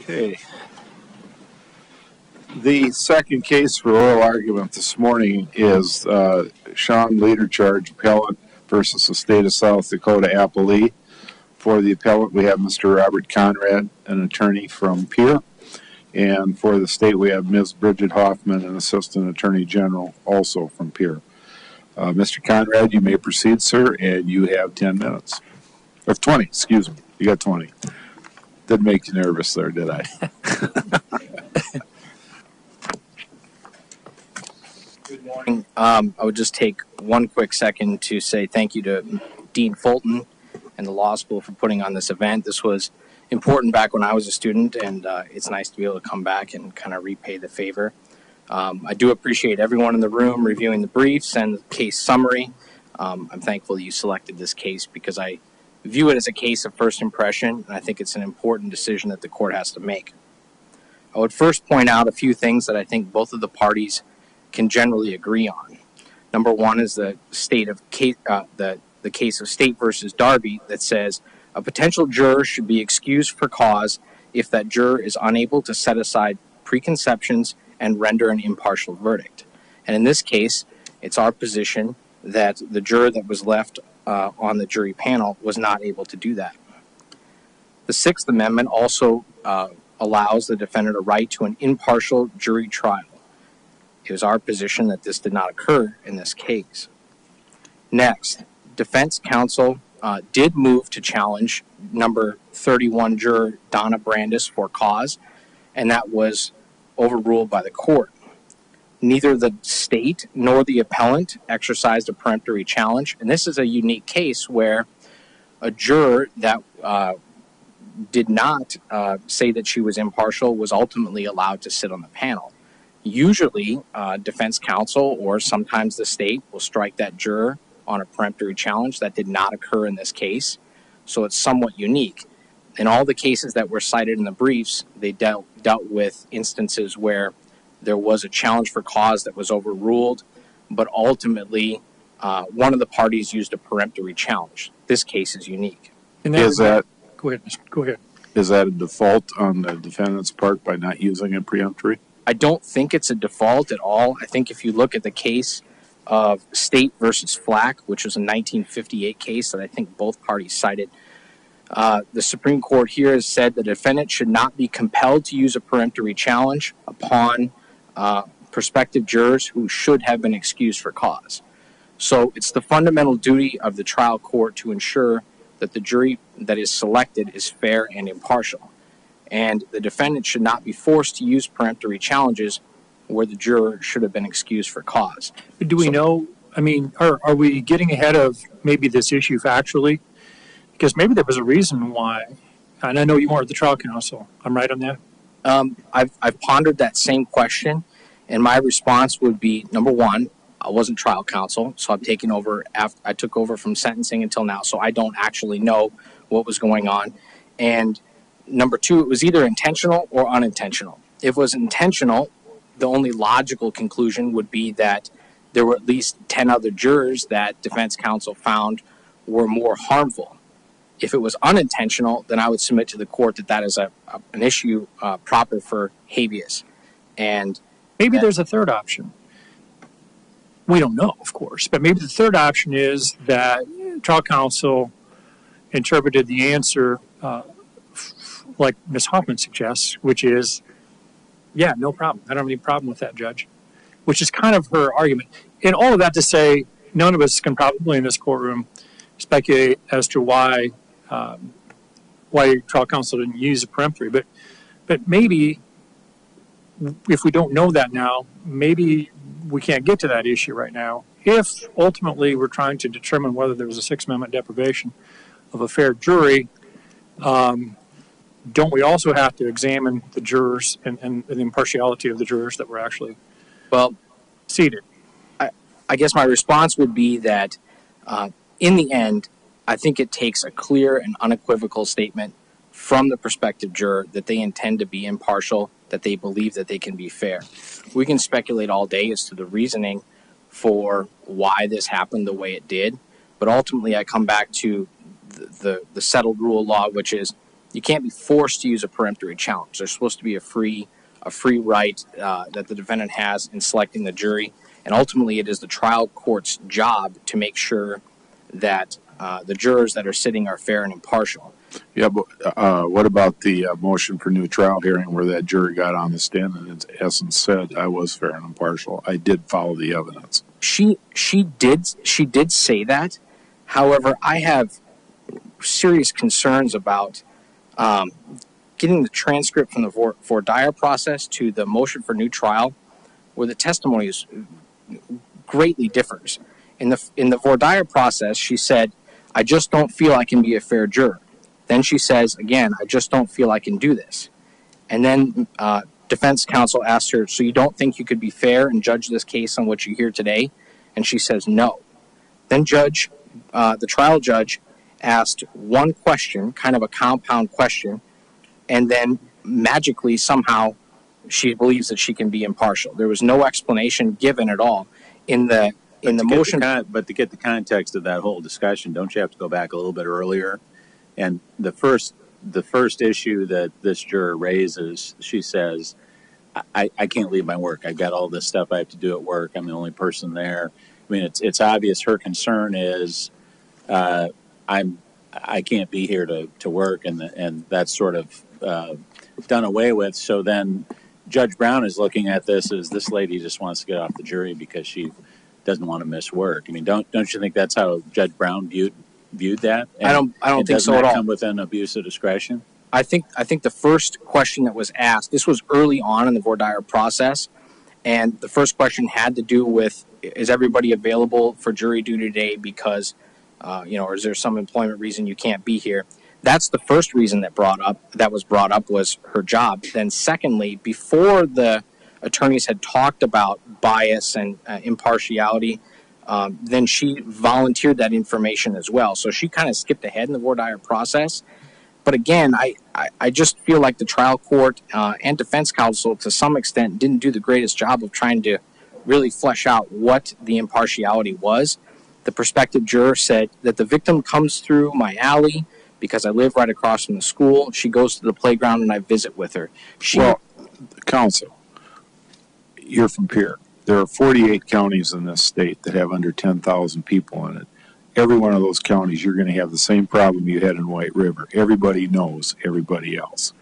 Okay. The second case for oral argument this morning is Sean Leader Charge Appellant versus the State of South Dakota Appellee. For the appellant, we have Mr. Robert Conrad, an attorney from Pierre. And for the state, we have Ms. Bridget Hoffman, an assistant attorney general, also from Pierre. Mr. Conrad, you may proceed, sir, and you have 10 minutes. Or 20, excuse me. You got 20. Didn't make you nervous there, did I? Good morning. I would just take one quick second to say thank you to Dean Fulton and the law school for putting on this event. This was important back when I was a student, and it's nice to be able to come back and kind of repay the favor. I do appreciate everyone in the room reviewing the briefs and the case summary. I'm thankful that you selected this case because I view it as a case of first impression, and I think it's an important decision that the court has to make. I would first point out a few things that I think both of the parties can generally agree on. Number one is the case of State versus Darby that says a potential juror should be excused for cause if that juror is unable to set aside preconceptions and render an impartial verdict. And in this case, it's our position that the juror that was left on the jury panel was not able to do that. The Sixth Amendment also allows the defendant a right to an impartial jury trial. It was our position that this did not occur in this case. Next, defense counsel did move to challenge number 31 juror Donna Brandis for cause, and that was overruled by the court. Neither the state nor the appellant exercised a peremptory challenge, and this is a unique case where a juror that did not say that she was impartial was ultimately allowed to sit on the panel. Usually, defense counsel or sometimes the state will strike that juror on a peremptory challenge. That did not occur in this case, so it's somewhat unique. In all the cases that were cited in the briefs, they dealt with instances where there was a challenge for cause that was overruled, but ultimately one of the parties used a peremptory challenge. This case is unique. Go ahead. Is that a default on the defendant's part by not using a peremptory? I don't think it's a default at all. I think if you look at the case of State versus Flack, which was a 1958 case that I think both parties cited, the Supreme Court here has said the defendant should not be compelled to use a peremptory challenge upon prospective jurors who should have been excused for cause. So it's the fundamental duty of the trial court to ensure that the jury that is selected is fair and impartial. And the defendant should not be forced to use peremptory challenges where the juror should have been excused for cause. But do we know, I mean, are we getting ahead of maybe this issue factually? Because maybe there was a reason why, and I know you weren't the trial counsel. I'm right on that? I've pondered that same question, and my response would be, number one, I wasn't trial counsel, so I've taken over I took over from sentencing until now, so I don't actually know what was going on. And number two, it was either intentional or unintentional. If it was intentional, the only logical conclusion would be that there were at least 10 other jurors that defense counsel found were more harmful. If it was unintentional, then I would submit to the court that that is an issue proper for habeas. And maybe there's a third option. We don't know, of course, but maybe the third option is that trial counsel interpreted the answer like Ms. Hoffman suggests, which is, yeah, no problem. I don't have any problem with that, Judge, which is kind of her argument. And all of that to say, none of us can probably in this courtroom speculate as to why trial counsel didn't use a peremptory. But maybe if we don't know that now, maybe we can't get to that issue right now. If ultimately we're trying to determine whether there was a Sixth Amendment deprivation of a fair jury, don't we also have to examine the jurors and the impartiality of the jurors that were actually seated? I guess my response would be that in the end, I think it takes a clear and unequivocal statement from the prospective juror that they intend to be impartial, that they believe that they can be fair. We can speculate all day as to the reasoning for why this happened the way it did, but ultimately I come back to the settled rule of law, which is you can't be forced to use a peremptory challenge. There's supposed to be a free right that the defendant has in selecting the jury, and ultimately it is the trial court's job to make sure that the jurors that are sitting are fair and impartial. Yeah, but what about the motion for new trial hearing where that jury got on the stand and in essence said, I was fair and impartial. I did follow the evidence. She did say that. However, I have serious concerns about getting the transcript from the voir dire process to the motion for new trial, where the testimony is greatly differs. In the voir dire process, she said, "I just don't feel I can be a fair juror." Then she says again, "I just don't feel I can do this." And then defense counsel asked her, "So you don't think you could be fair and judge this case on what you hear today?" And she says no. Then the trial judge asked one question, kind of a compound question, and then magically somehow she believes that she can be impartial. There was no explanation given at all in the motion. But to get the context of that whole discussion, don't you have to go back a little bit earlier? And the first issue that this juror raises, she says, I can't leave my work. I've got all this stuff I have to do at work. I'm the only person there. I mean, it's obvious her concern is I can't be here to work, and that's sort of done away with. So then Judge Brown is looking at this as this lady just wants to get off the jury because she doesn't want to miss work. I mean, don't you think that's how Judge Brown viewed that? And I don't think so at all. Come within abuse of discretion? I think the first question that was asked, this was early on in the voir dire process, and the first question had to do with, is everybody available for jury duty today because, or is there some employment reason you can't be here? That's the first reason that was brought up was her job. Then secondly, before the attorneys had talked about bias and impartiality, then she volunteered that information as well. So she kind of skipped ahead in the voir dire process. But again, I just feel like the trial court and defense counsel, to some extent, didn't do the greatest job of trying to really flesh out what the impartiality was. The prospective juror said that the victim comes through my alley because I live right across from the school. She goes to the playground and I visit with her. Well, counsel, you're from Pierre. There are 48 counties in this state that have under 10,000 people in it. Every one of those counties, you're going to have the same problem you had in White River. Everybody knows everybody else.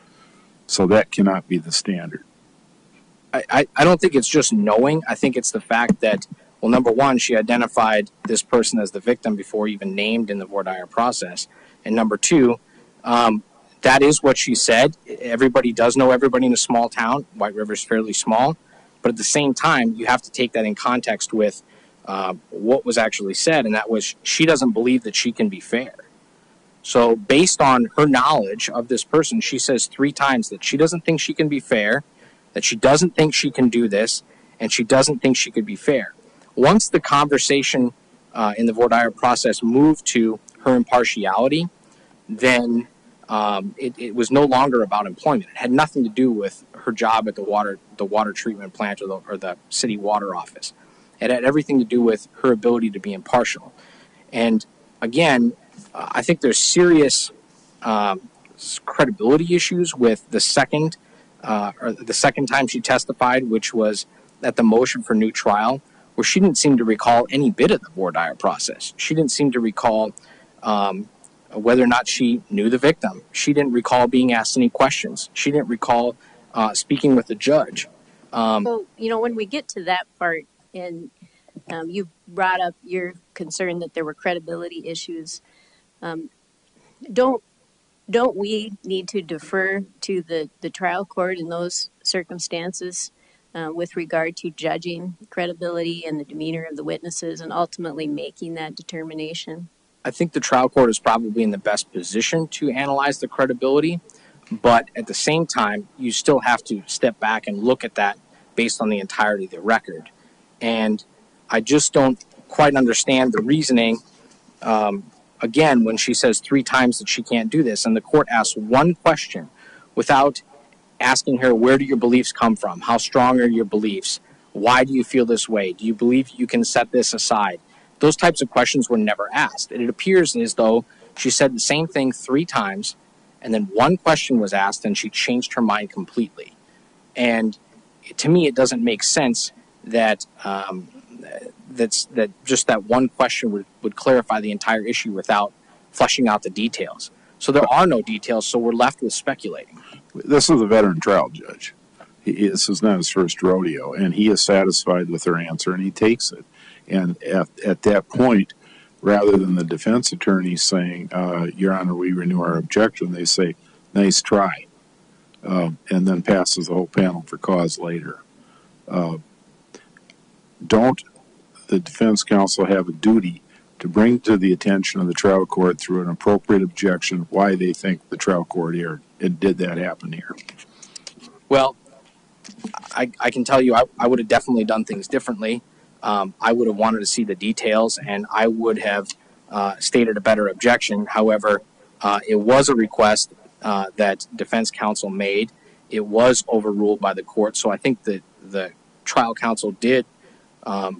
So that cannot be the standard. I don't think it's just knowing. I think it's the fact that, well, number one, she identified this person as the victim before even named in the voir dire process. And number two, that is what she said. Everybody does know everybody in a small town. White River is fairly small. But at the same time, you have to take that in context with what was actually said, and that was she doesn't believe that she can be fair. So based on her knowledge of this person, she says 3 times that she doesn't think she can be fair, that she doesn't think she can do this, and she doesn't think she could be fair. Once the conversation in the voir dire process moved to her impartiality, then it was no longer about employment. It had nothing to do with her job at the water treatment plant or the city water office. It had everything to do with her ability to be impartial. And again, I think there's serious credibility issues with the second time she testified, which was at the motion for new trial, where she didn't seem to recall any bit of the voir dire process. She didn't seem to recall whether or not she knew the victim. She didn't recall being asked any questions. She didn't recall speaking with the judge. So, when we get to that part, and you brought up your concern that there were credibility issues, don't we need to defer to the trial court in those circumstances with regard to judging credibility and the demeanor of the witnesses and ultimately making that determination? I think the trial court is probably in the best position to analyze the credibility, but at the same time, you still have to step back and look at that based on the entirety of the record. And I just don't quite understand the reasoning, again, when she says 3 times that she can't do this, and the court asks one question without asking her, where do your beliefs come from? How strong are your beliefs? Why do you feel this way? Do you believe you can set this aside? Those types of questions were never asked. And it appears as though she said the same thing 3 times, and then one question was asked and she changed her mind completely. And to me, it doesn't make sense that that just that one question would clarify the entire issue without fleshing out the details. So there are no details, so we're left with speculating. This is a veteran trial judge. This is not his first rodeo, and he is satisfied with her answer, and he takes it. And at that point, rather than the defense attorney saying, Your Honor, we renew our objection, they say, nice try, and then passes the whole panel for cause later. Don't the defense counsel have a duty to bring to the attention of the trial court through an appropriate objection why they think the trial court erred? And did that happen here? Well, I can tell you I would have definitely done things differently. I would have wanted to see the details, and I would have stated a better objection. However, it was a request that defense counsel made. It was overruled by the court, so I think that the trial counsel did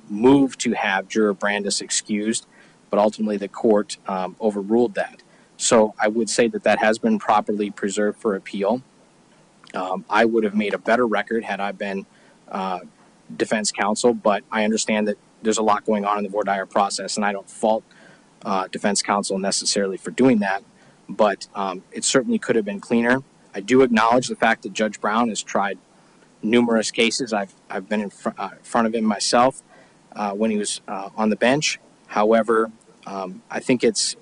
move to have Juror Brandis excused, but ultimately the court overruled that. So I would say that that has been properly preserved for appeal. I would have made a better record had I been defense counsel, but I understand that there's a lot going on in the voir dire process, and I don't fault defense counsel necessarily for doing that, but it certainly could have been cleaner. I do acknowledge the fact that Judge Brown has tried numerous cases. I've been in front of him myself when he was on the bench. However, I think it's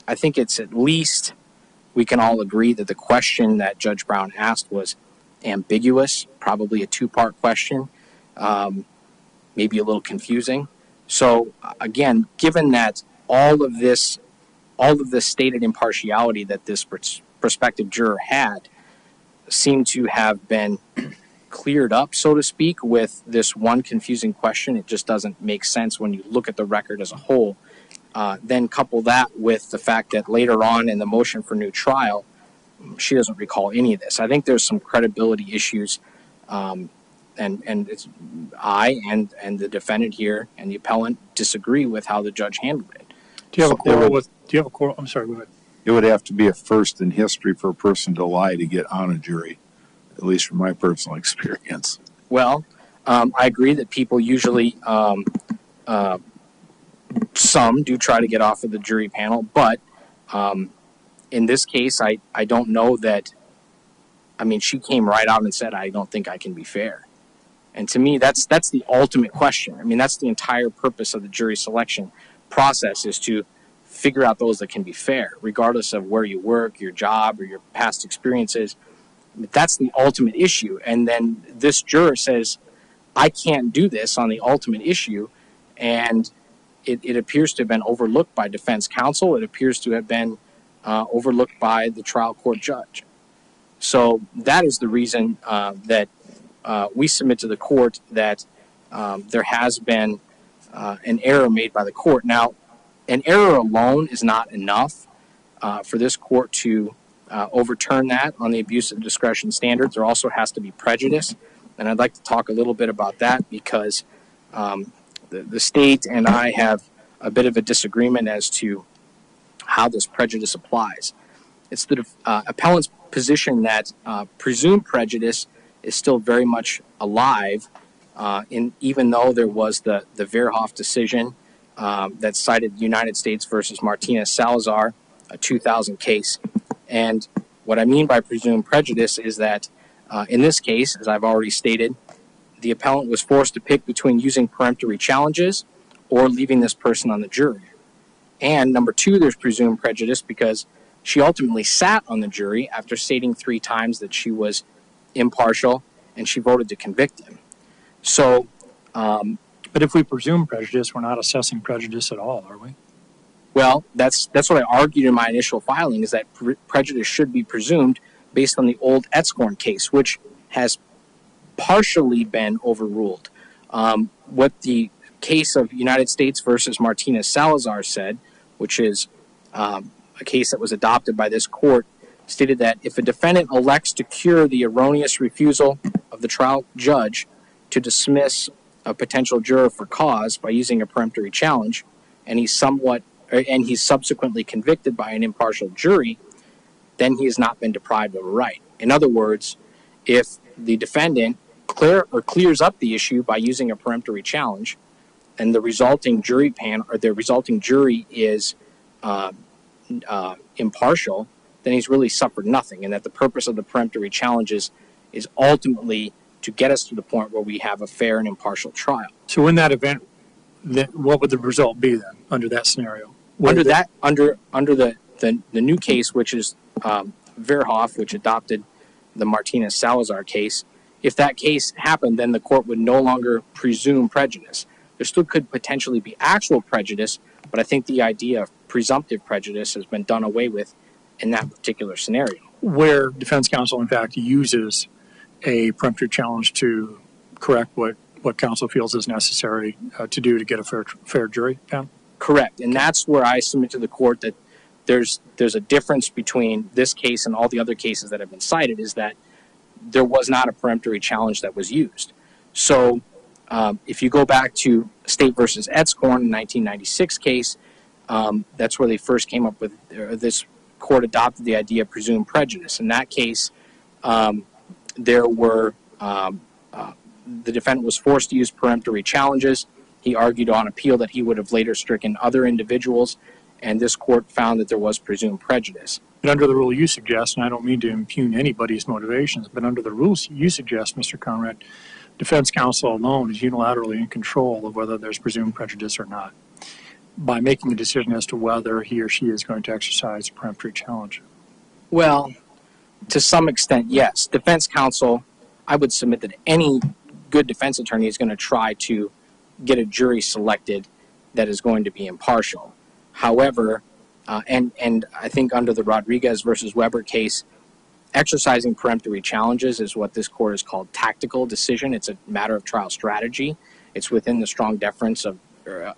at least we can all agree that the question that Judge Brown asked was ambiguous, probably a two-part question, maybe a little confusing. So again, given that all of this stated impartiality that this prospective juror had seemed to have been cleared up, so to speak, with this one confusing question, it just doesn't make sense when you look at the record as a whole. Then couple that with the fact that later on in the motion for new trial, she doesn't recall any of this. I think there's some credibility issues, and it's I and the defendant here and the appellant disagree with how the judge handled it. Do you have a quarrel with? Do you have a quarrel? I'm sorry. Go ahead. It would have to be a first in history for a person to lie to get on a jury, at least from my personal experience. Well, I agree that people usually, some do try to get off of the jury panel, but in this case, I don't know that. I mean, she came right out and said, "I don't think I can be fair," and to me, that's the ultimate question. I mean, that's the entire purpose of the jury selection process, is to figure out those that can be fair, regardless of where you work, your job, or your past experiences. But that's the ultimate issue. And then this juror says, I can't do this on the ultimate issue. And it appears to have been overlooked by defense counsel. It appears to have been overlooked by the trial court judge. So that is the reason that we submit to the court that there has been an error made by the court. Now, an error alone is not enough for this court to overturn that on the abuse of discretion standards. There also has to be prejudice, and I'd like to talk a little bit about that because the state and I have a bit of a disagreement as to how this prejudice applies. It's the appellant's position that presumed prejudice is still very much alive, even though there was the Verhoff decision that cited United States versus Martinez-Salazar, a 2000 case. And what I mean by presumed prejudice is that in this case, as I've already stated, the appellant was forced to pick between using peremptory challenges or leaving this person on the jury. And number two, there's presumed prejudice because she ultimately sat on the jury after stating 3 times that she was impartial, and she voted to convict him. So, but if we presume prejudice, we're not assessing prejudice at all, are we? Well, that's what I argued in my initial filing, is that prejudice should be presumed based on the old Etzkorn case, which has partially been overruled. What the case of United States versus Martinez-Salazar said, which is a case that was adopted by this court, stated that if a defendant elects to cure the erroneous refusal of the trial judge to dismiss a potential juror for cause by using a peremptory challenge, and he's subsequently convicted by an impartial jury, then he has not been deprived of a right. In other words, if the defendant clears up the issue by using a peremptory challenge, and the resulting jury panel or the resulting jury is impartial, then he's really suffered nothing, and that the purpose of the peremptory challenges is ultimately to get us to the point where we have a fair and impartial trial. So in that event, then what would the result be then under that scenario? Under the new case, which is Verhoff, which adopted the Martinez-Salazar case, if that case happened, then the court would no longer presume prejudice. There still could potentially be actual prejudice, but I think the idea of presumptive prejudice has been done away with in that particular scenario. Where defense counsel, in fact, uses a peremptory challenge to correct what counsel feels is necessary to do to get a fair jury panel? Correct, and that's where I submit to the court that there's a difference between this case and all the other cases that have been cited, is that there was not a peremptory challenge that was used. So if you go back to State versus Edscorn in 1996 case, that's where they first came up with, this court adopted the idea of presumed prejudice. In that case, there were, the defendant was forced to use peremptory challenges. He argued on appeal that he would have later stricken other individuals, and this court found that there was presumed prejudice. But under the rule you suggest, and I don't mean to impugn anybody's motivations, but under the rules you suggest, Mr. Conrad, defense counsel alone is unilaterally in control of whether there's presumed prejudice or not, by making the decision as to whether he or she is going to exercise a peremptory challenge. Well, to some extent, yes. Defense counsel, I would submit that any good defense attorney is going to try to get a jury selected that is going to be impartial. However, and I think under the Rodriguez versus Weber case, exercising peremptory challenges is what this court has called tactical decision. It's a matter of trial strategy. It's within the strong deference of,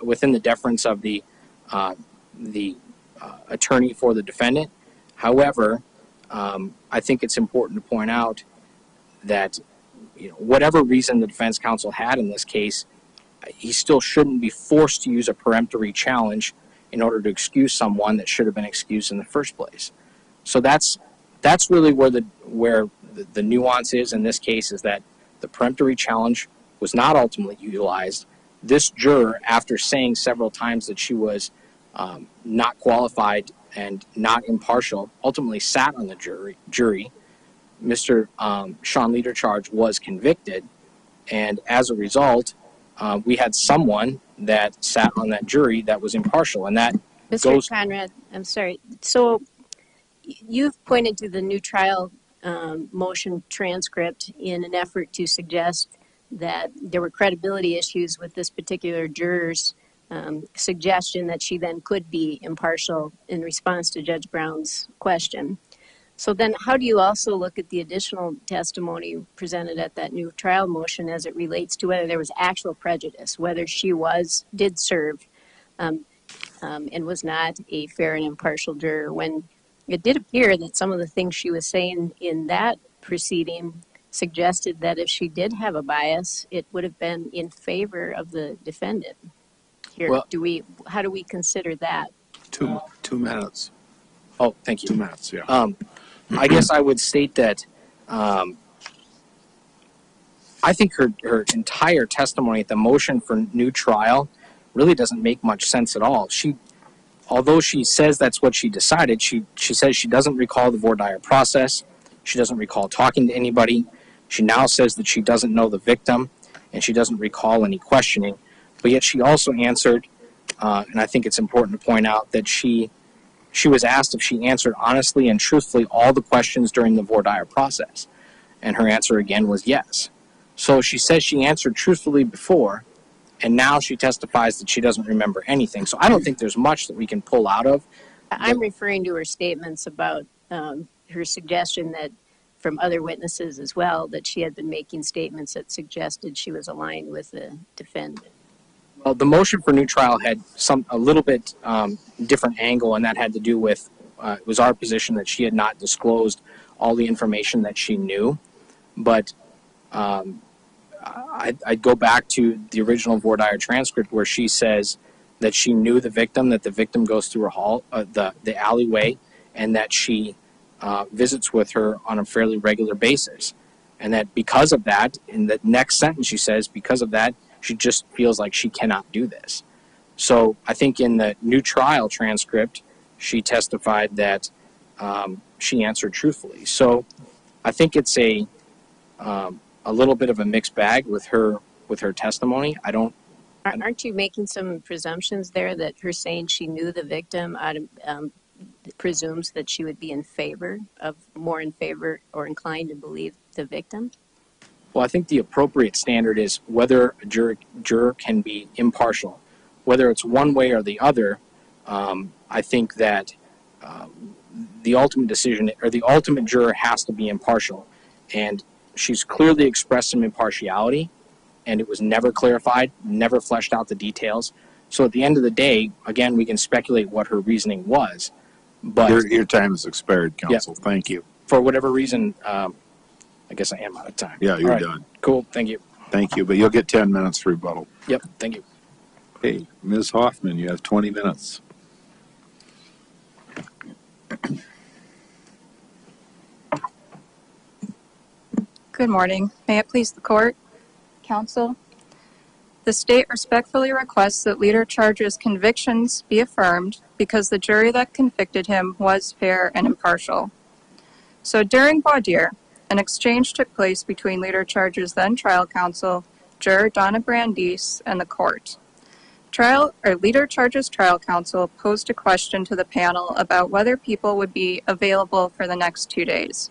within the deference of the attorney for the defendant. However, I think it's important to point out that, you know, whatever reason the defense counsel had in this case, he still shouldn't be forced to use a peremptory challenge in order to excuse someone that should have been excused in the first place. So that's really where the nuance is in this case, is that the peremptory challenge was not ultimately utilized. This juror, after saying several times that she was not qualified and not impartial, ultimately sat on the jury. Mr. Sean Ledercharge was convicted, and as a result, we had someone that sat on that jury that was impartial, and that Mr. Conrad, I'm sorry. So you've pointed to the new trial motion transcript in an effort to suggest that there were credibility issues with this particular juror's suggestion that she then could be impartial in response to Judge Brown's question. So then how do you also look at the additional testimony presented at that new trial motion as it relates to whether there was actual prejudice, whether she did serve and was not a fair and impartial juror, when it did appear that some of the things she was saying in that proceeding suggested that if she did have a bias, it would have been in favor of the defendant. Here, well, how do we consider that? 2 minutes. Oh, thank you. 2 minutes, yeah. I guess I would state that I think her entire testimony at the motion for new trial really doesn't make much sense at all. Although she says that's what she decided, she says she doesn't recall the voir dire process. She doesn't recall talking to anybody. She now says that she doesn't know the victim, and she doesn't recall any questioning. But yet she also answered, and I think it's important to point out that she was asked if she answered honestly and truthfully all the questions during the voir dire process. And her answer again was yes. So she says she answered truthfully before, and now she testifies that she doesn't remember anything. So I don't think there's much that we can pull out of. I'm referring to her statements about her suggestion that from other witnesses as well, that she had been making statements that suggested she was aligned with the defendant. Well, the motion for new trial had a little bit different angle, and that had to do with, it was our position that she had not disclosed all the information that she knew. But I'd go back to the original voir dire transcript where she says that she knew the victim, that the victim goes through a hall, the alleyway, and that she visits with her on a fairly regular basis. And that because of that, in the next sentence she says, because of that, she just feels like she cannot do this. So I think in the new trial transcript, she testified that she answered truthfully. So I think it's a little bit of a mixed bag with her testimony. Aren't you making some presumptions there that her saying she knew the victim presumes that she would be more in favor or inclined to believe the victim? Well, I think the appropriate standard is whether a juror can be impartial. Whether it's one way or the other, I think that the ultimate decision or the ultimate juror has to be impartial. And she's clearly expressed some impartiality, and it was never clarified, never fleshed out the details. So at the end of the day, again, we can speculate what her reasoning was. But Your time has expired, counsel. Yeah. Thank you. For whatever reason, I guess I am out of time. Yeah, you're done. Cool. Thank you. Thank you. But you'll get 10 minutes for rebuttal. Yep. Thank you. Okay, Ms. Hoffman, you have 20 minutes. Good morning. May it please the court, counsel? The state respectfully requests that Leader Charge's convictions be affirmed because the jury that convicted him was fair and impartial. So during voir dire, an exchange took place between Leader Charge's then trial counsel, juror Donna Brandis, and the court. Leader Charge's trial counsel posed a question to the panel about whether people would be available for the next 2 days.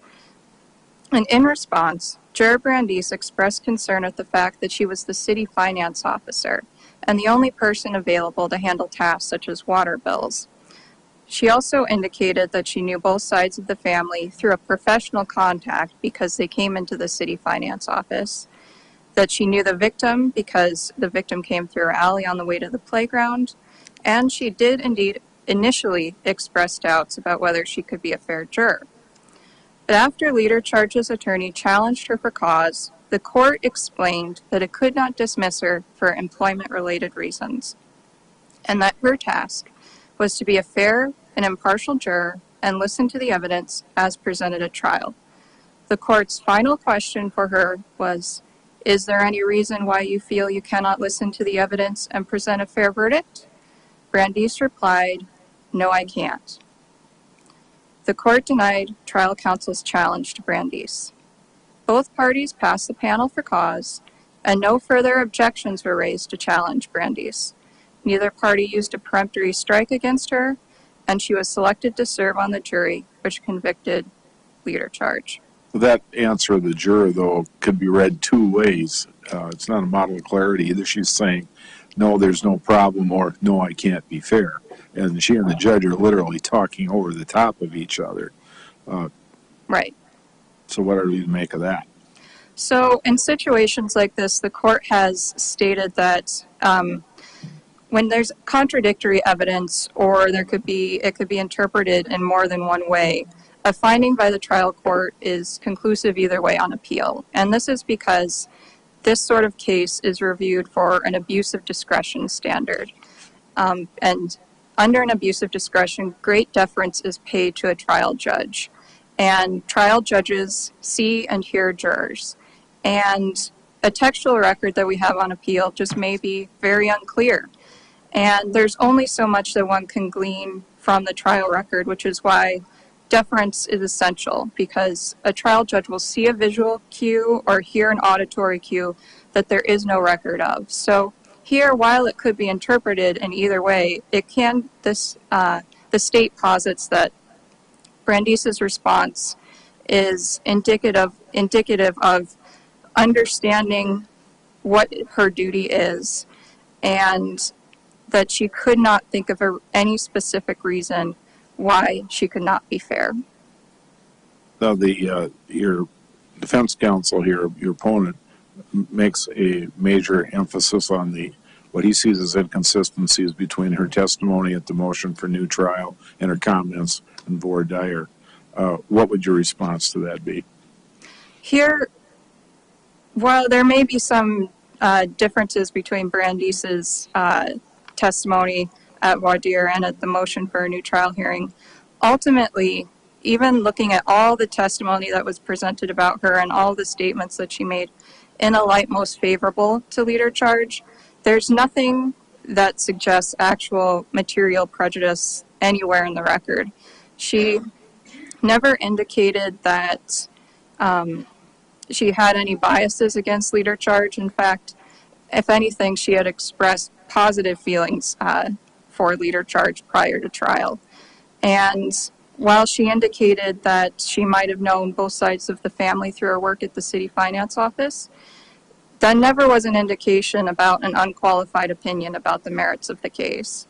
And in response, Juror Brandis expressed concern at the fact that she was the city finance officer and the only person available to handle tasks such as water bills. She also indicated that she knew both sides of the family through a professional contact because they came into the city finance office, that she knew the victim because the victim came through her alley on the way to the playground, and she did indeed initially express doubts about whether she could be a fair juror. But after Leader Charge's attorney challenged her for cause, the court explained that it could not dismiss her for employment-related reasons, and that her task was to be a fair and impartial juror and listen to the evidence as presented at trial. The court's final question for her was, "Is there any reason why you feel you cannot listen to the evidence and present a fair verdict?" Brandis replied, "No, I can't." The court denied trial counsel's challenge to Brandis. Both parties passed the panel for cause, and no further objections were raised to challenge Brandis. Neither party used a peremptory strike against her, and she was selected to serve on the jury, which convicted Leader Charge. That answer of the juror, though, could be read two ways. It's not a model of clarity. Either she's saying, no, there's no problem, or no, I can't be fair. And she and the judge are literally talking over the top of each other. Right. So what are we to make of that? So in situations like this, the court has stated that when there's contradictory evidence, or it could be interpreted in more than one way, a finding by the trial court is conclusive either way on appeal. And this is because this sort of case is reviewed for an abuse of discretion standard. And under an abuse of discretion, great deference is paid to a trial judge. And trial judges see and hear jurors. And a textual record that we have on appeal just may be very unclear. And there's only so much that one can glean from the trial record, which is why deference is essential, because a trial judge will see a visual cue or hear an auditory cue that there is no record of. So here, while it could be interpreted in either way, the state posits that Brandis's response is indicative of understanding what her duty is, and that she could not think of any specific reason why she could not be fair. Now, your defense counsel here, your opponent, makes a major emphasis on what he sees as inconsistencies between her testimony at the motion for new trial and her comments in voir dire. What would your response to that be? Here, while there may be some differences between Brandis's testimony at voir dire and at the motion for a new trial hearing, ultimately even looking at all the testimony that was presented about her and all the statements that she made in a light most favorable to Leader Charge, there's nothing that suggests actual material prejudice anywhere in the record. She never indicated that she had any biases against Leader Charge. In fact, if anything, she had expressed positive feelings for Leader Charge prior to trial. And while she indicated that she might have known both sides of the family through her work at the city finance office, that never was an indication about an unqualified opinion about the merits of the case.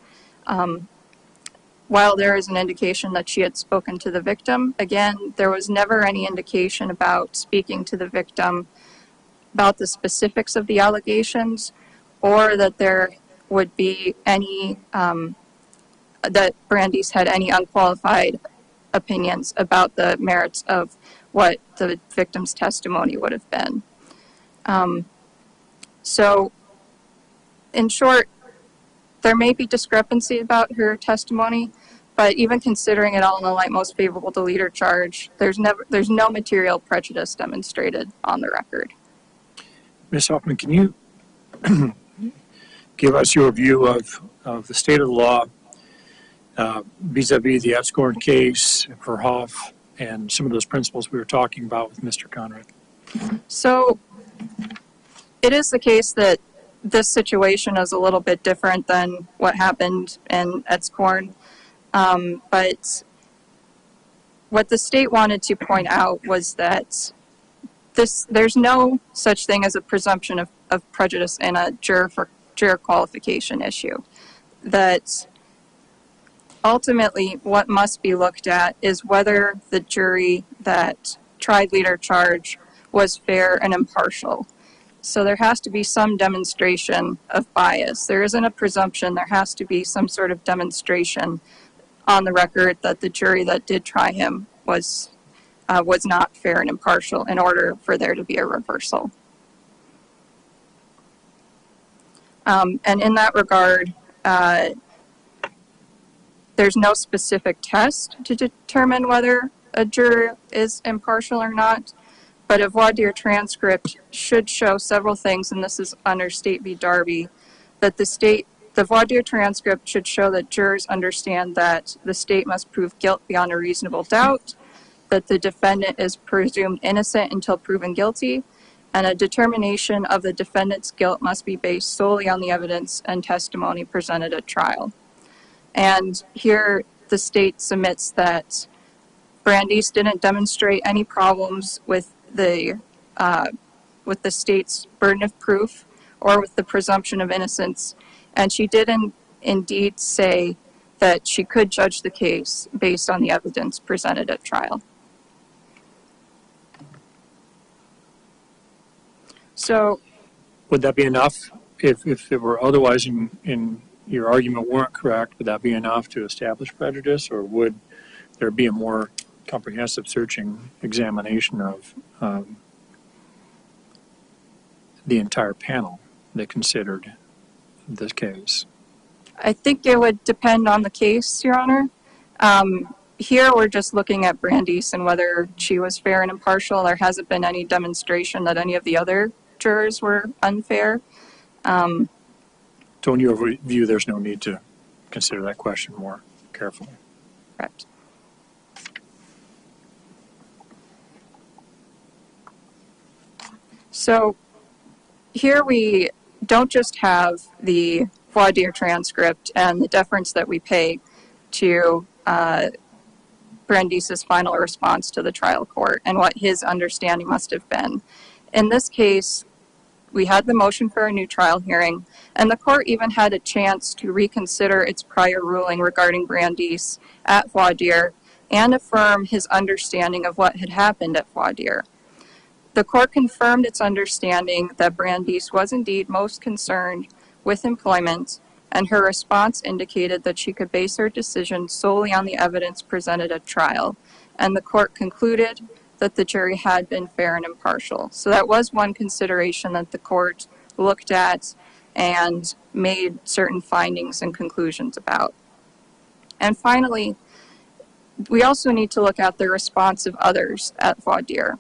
While there is an indication that she had spoken to the victim, again, there was never any indication about speaking to the victim about the specifics of the allegations, or that there would be any, that Brandeis had any unqualified opinions about the merits of what the victim's testimony would have been. So, in short, there may be discrepancy about her testimony, but even considering it all in the light most favorable to Leader Charge, there's no material prejudice demonstrated on the record. Ms. Hoffman, can you give us your view of the state of the law vis-a-vis the Epscorn case, Verhoff, and some of those principles we were talking about with Mr. Conrad? So, it is the case that this situation is a little bit different than what happened in Epscorn. But what the state wanted to point out was that there's no such thing as a presumption of prejudice in a juror qualification issue. That ultimately what must be looked at is whether the jury that tried Leader Charge was fair and impartial. So there has to be some demonstration of bias. There isn't a presumption. There has to be some sort of demonstration on the record that the jury that did try him was not fair and impartial in order for there to be a reversal. And in that regard, there's no specific test to determine whether a juror is impartial or not. But a voir dire transcript should show several things, and this is under State v. Darby, that the voir dire transcript should show that jurors understand that the state must prove guilt beyond a reasonable doubt, that the defendant is presumed innocent until proven guilty, and a determination of the defendant's guilt must be based solely on the evidence and testimony presented at trial. And here the state submits that Brandeis didn't demonstrate any problems with the state's burden of proof or with the presumption of innocence, and she did indeed say that she could judge the case based on the evidence presented at trial. So, would that be enough if it were otherwise in your argument weren't correct? Would that be enough to establish prejudice, or would there be a more comprehensive searching examination of the entire panel that considered this case? I think it would depend on the case, Your Honor. Here we're just looking at Brandeis and whether she was fair and impartial. There hasn't been any demonstration that any of the other jurors were unfair. So in your view, there's no need to consider that question more carefully. Correct. So here we don't just have the voir dire transcript and the deference that we pay to Brandeis' final response to the trial court and what his understanding must have been. In this case, we had the motion for a new trial hearing, and the court even had a chance to reconsider its prior ruling regarding Brandeis at voir dire and affirm his understanding of what had happened at voir dire. The court confirmed its understanding that Brandeis was indeed most concerned with employment, and her response indicated that she could base her decision solely on the evidence presented at trial, and the court concluded that the jury had been fair and impartial. So that was one consideration that the court looked at and made certain findings and conclusions about. And finally, we also need to look at the response of others at voir dire.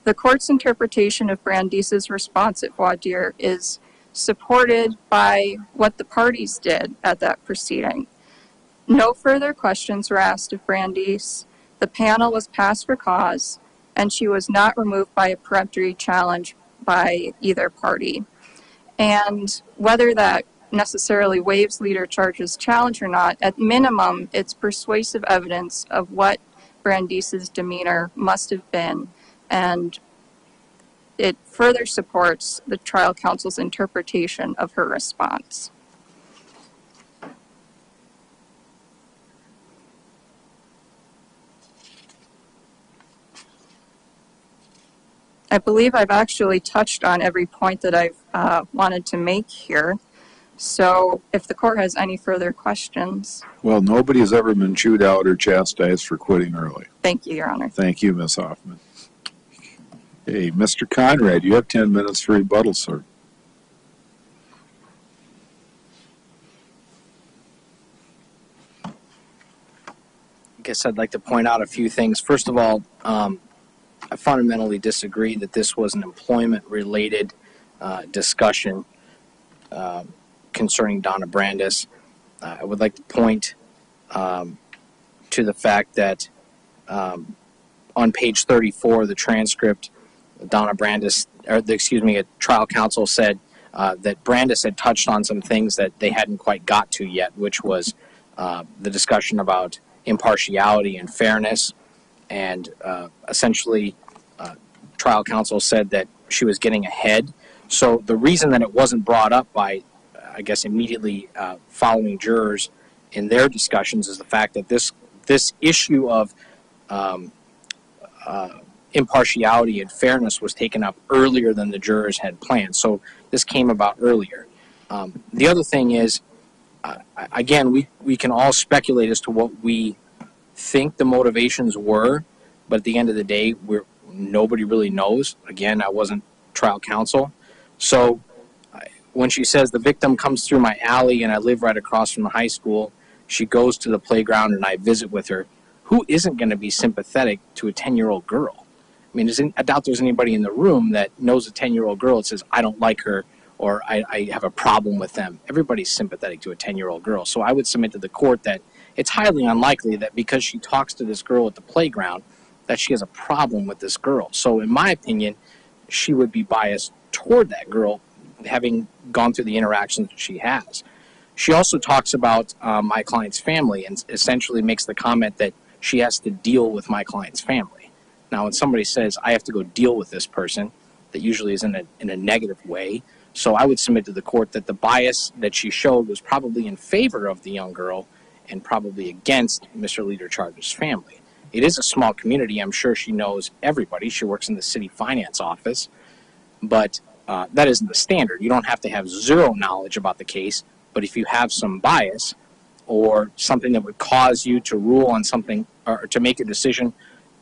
The court's interpretation of Brandeis' response at voir dire is supported by what the parties did at that proceeding. No further questions were asked of Brandeis. The panel was passed for cause, and she was not removed by a peremptory challenge by either party. And whether that necessarily waives Leader Charge's challenge or not, at minimum, it's persuasive evidence of what Brandeis' demeanor must have been, and it further supports the trial counsel's interpretation of her response. I believe I've actually touched on every point that I've wanted to make here. So if the court has any further questions. Well, nobody has ever been chewed out or chastised for quitting early. Thank you, Your Honor. Thank you, Ms. Hoffman. Hey, Mr. Conrad, you have 10 minutes for rebuttal, sir. I guess I'd like to point out a few things. First of all, I fundamentally disagree that this was an employment-related discussion concerning Donna Brandes. I would like to point to the fact that on page 34 of the transcript, Donna Brandes, trial counsel said that Brandes had touched on some things that they hadn't quite got to yet, which was the discussion about impartiality and fairness, and essentially trial counsel said that she was getting ahead. So the reason that it wasn't brought up by, I guess, immediately following jurors in their discussions is the fact that this issue of impartiality and fairness was taken up earlier than the jurors had planned. So this came about earlier. The other thing is, again, we can all speculate as to what we think the motivations were, but at the end of the day, nobody really knows. Again, I wasn't trial counsel. So when she says the victim comes through my alley and I live right across from the high school, she goes to the playground and I visit with her, who isn't going to be sympathetic to a 10-year-old girl? I mean, I doubt there's anybody in the room that knows a 10-year-old girl and says, I don't like her, or I have a problem with them. Everybody's sympathetic to a 10-year-old girl. So I would submit to the court that it's highly unlikely that because she talks to this girl at the playground that she has a problem with this girl. So in my opinion, she would be biased toward that girl, having gone through the interactions that she has. She also talks about my client's family and essentially makes the comment that she has to deal with my client's family. Now, when somebody says, I have to go deal with this person, that usually is in a negative way. So I would submit to the court that the bias that she showed was probably in favor of the young girl and probably against Mr. Leader Charge's family. It is a small community. I'm sure she knows everybody. She works in the city finance office. But that isn't the standard. You don't have to have zero knowledge about the case. But if you have some bias or something that would cause you to rule on something or to make a decision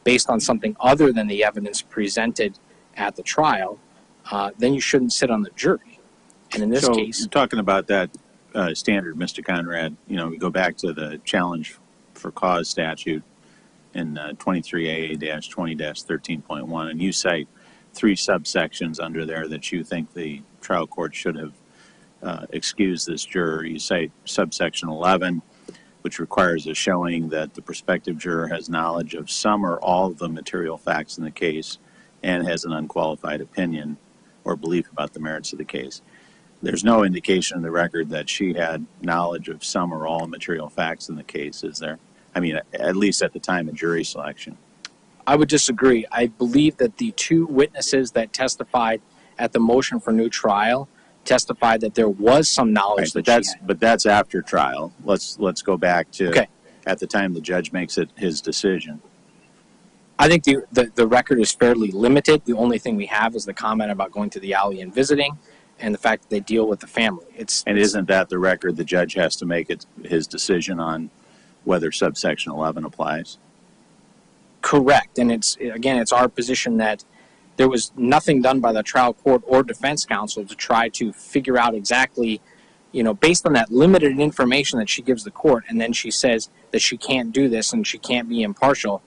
based on something other than the evidence presented at the trial, then you shouldn't sit on the jury. And in this case, you're talking about that standard, Mr. Conrad. You know, we go back to the challenge for cause statute in 23AA-20-13.1, and you cite 3 subsections under there that you think the trial court should have excused this juror. You cite subsection 11, which requires a showing that the prospective juror has knowledge of some or all of the material facts in the case and has an unqualified opinion or belief about the merits of the case. There's no indication in the record that she had knowledge of some or all material facts in the case, is there? I mean, at least at the time of jury selection. I would disagree. I believe that the 2 witnesses that testified at the motion for new trial testified that there was some knowledge but that's after trial. Let's go back to at the time the judge makes his decision. I think the record is fairly limited. The only thing we have is the comment about going to the alley and visiting, and the fact that they deal with the family. Isn't that the record the judge has to make his decision on whether subsection 11 applies? Correct. And it's our position that there was nothing done by the trial court or defense counsel to try to figure out exactly based on that limited information that she gives the court, and then she says that she can't do this and she can't be impartial,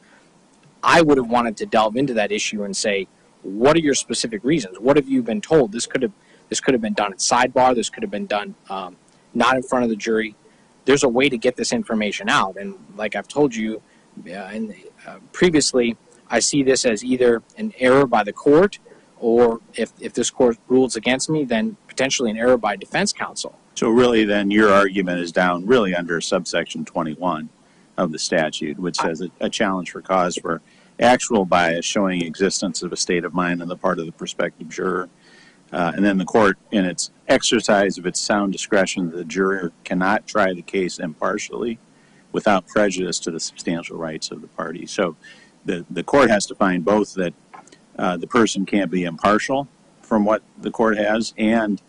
I would have wanted to delve into that issue and say, what are your specific reasons? What have you been told? This could have been done at sidebar. This could have been done not in front of the jury. There's a way to get this information out. And like I've told you previously, I see this as either an error by the court, or if this court rules against me, then potentially an error by defense counsel. So really then your argument is down really under subsection 21 of the statute, which says a challenge for cause for actual bias showing existence of a state of mind on the part of the prospective juror. And then the court, in its exercise of its sound discretion, the juror cannot try the case impartially without prejudice to the substantial rights of the party. So the court has to find both that the person can't be impartial from what the court has, and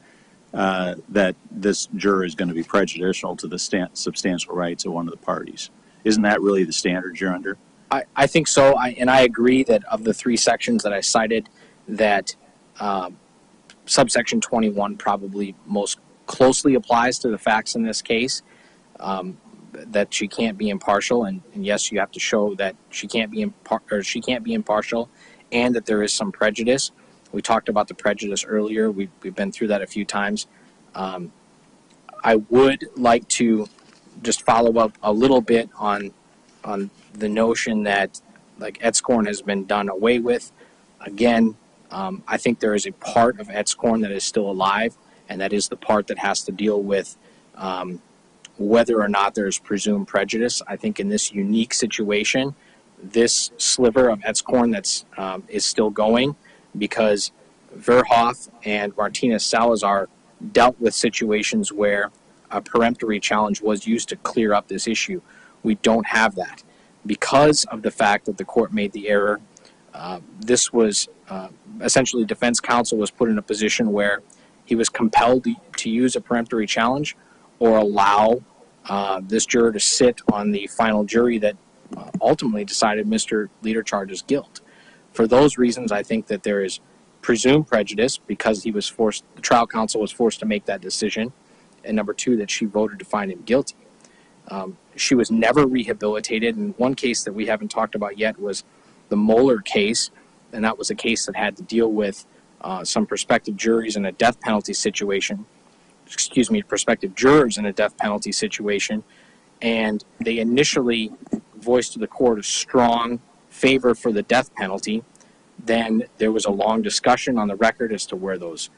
that this juror is going to be prejudicial to the substantial rights of one of the parties. Isn't that really the standard you're under? I think so, and I agree that of the three sections that I cited, that subsection 21 probably most closely applies to the facts in this case, that she can't be impartial, and yes, you have to show that she can't be impartial, and that there is some prejudice. We talked about the prejudice earlier. We've been through that a few times. I would like to just follow up a little bit on the notion that like Edscorn has been done away with. Again, I think there is a part of Edscorn that is still alive, and that is the part that has to deal with whether or not there is presumed prejudice. I think in this unique situation, this sliver of Edscorn that's is still going, because Verhoff and Martinez Salazar dealt with situations where a peremptory challenge was used to clear up this issue. We don't have that. Because of the fact that the court made the error, this was essentially defense counsel was put in a position where he was compelled to use a peremptory challenge or allow this juror to sit on the final jury that ultimately decided Mr. Ledercharge's guilt. For those reasons, I think that there is presumed prejudice because the trial counsel was forced to make that decision, and number two, that she voted to find him guilty. She was never rehabilitated, and one case that we haven't talked about yet was the Moeller case, and that was a case that had to deal with some prospective juries in a death penalty situation, prospective jurors in a death penalty situation, and they initially voiced to the court a strong favor for the death penalty. Then there was a long discussion on the record as to where those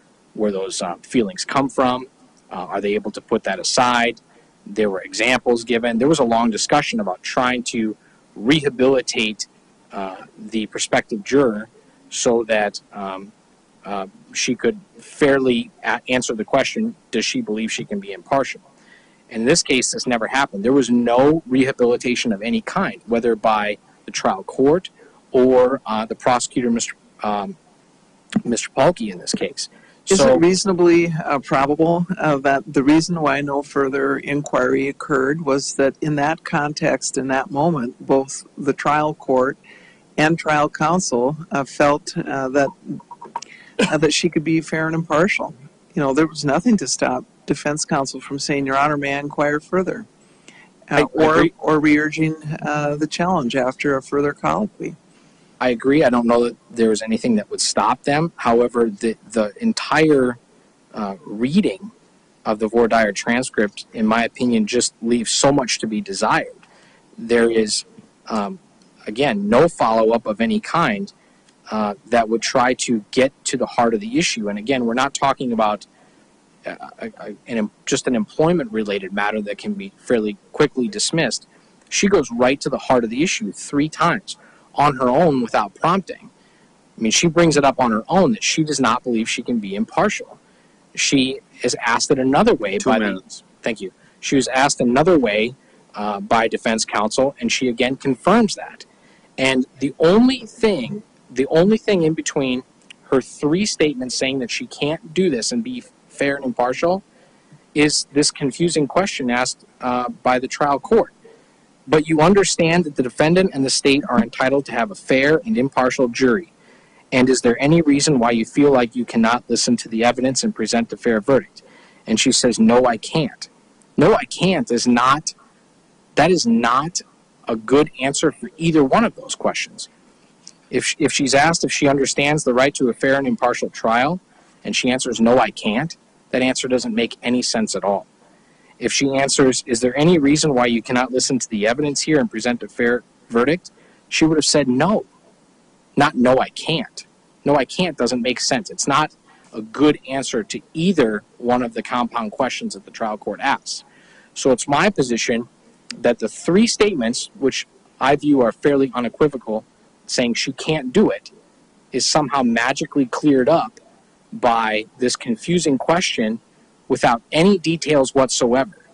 feelings come from. Are they able to put that aside? There were examples given. There was a long discussion about trying to rehabilitate the prospective juror so that she could fairly answer the question, does she believe she can be impartial? In this case, this never happened. There was no rehabilitation of any kind, whether by the trial court or the prosecutor, Mr. Pahlke, in this case. Is it reasonably probable that the reason why no further inquiry occurred was that in that context, in that moment, both the trial court and trial counsel felt that she could be fair and impartial? You know, there was nothing to stop defense counsel from saying, Your Honor, may I inquire further? Or re-urging the challenge after a further colloquy. I agree. I don't know that there was anything that would stop them. However, the entire reading of the voir dire transcript, in my opinion, just leaves so much to be desired. There is, again, no follow-up of any kind that would try to get to the heart of the issue. And again, we're not talking about just an employment-related matter that can be fairly quickly dismissed. She goes right to the heart of the issue 3 times. On her own without prompting. I mean, she brings it up on her own that she does not believe she can be impartial. She is asked it another way Thank you. She was asked another way by defense counsel, and she again confirms that. And the only thing in between her 3 statements saying that she can't do this and be fair and impartial is this confusing question asked by the trial court. But you understand that the defendant and the state are entitled to have a fair and impartial jury. And is there any reason why you feel like you cannot listen to the evidence and present a fair verdict? And she says, no, I can't. No, I can't that is not a good answer for either one of those questions. If she's asked if she understands the right to a fair and impartial trial, and she answers, no, I can't, that answer doesn't make any sense at all. If she answers, is there any reason why you cannot listen to the evidence here and present a fair verdict? She would have said no, not no, I can't. No, I can't doesn't make sense. It's not a good answer to either one of the compound questions that the trial court asks. So it's my position that the three statements, which I view are fairly unequivocal, saying she can't do it, is somehow magically cleared up by this confusing question without any details whatsoever.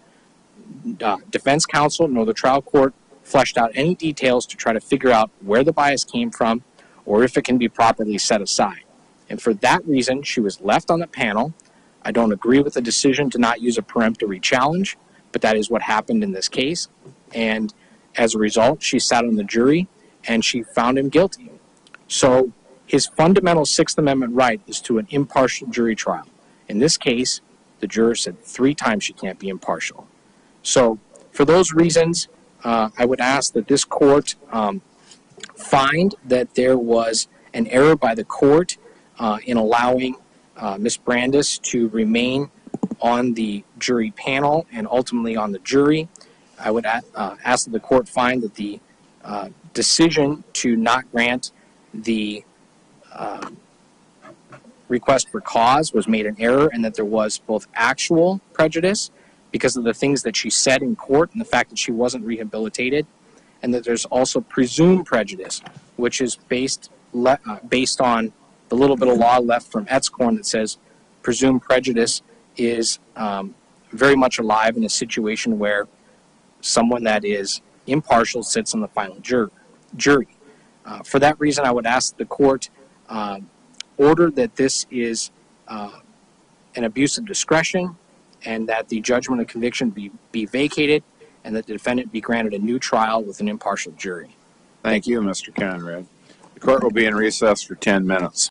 Defense counsel nor the trial court fleshed out any details to try to figure out where the bias came from or if it can be properly set aside. And for that reason, she was left on the panel. I don't agree with the decision to not use a peremptory challenge, but that is what happened in this case. And as a result, she sat on the jury and she found him guilty. So his fundamental Sixth Amendment right is to an impartial jury trial. In this case, the juror said 3 times she can't be impartial. So for those reasons, I would ask that this court find that there was an error by the court in allowing Ms. Brandes to remain on the jury panel and ultimately on the jury. I would ask that the court find that the decision to not grant the request for cause was made an error and that there was both actual prejudice because of the things that she said in court and the fact that she wasn't rehabilitated, and that there's also presumed prejudice, which is based on the little bit of law left from Etzkorn that says presumed prejudice is very much alive in a situation where someone that is impartial sits on the final jury. For that reason, I would ask the court order that this is an abuse of discretion and that the judgment of conviction be vacated and that the defendant be granted a new trial with an impartial jury. Thank you, Mr. Conrad. The court will be in recess for 10 minutes.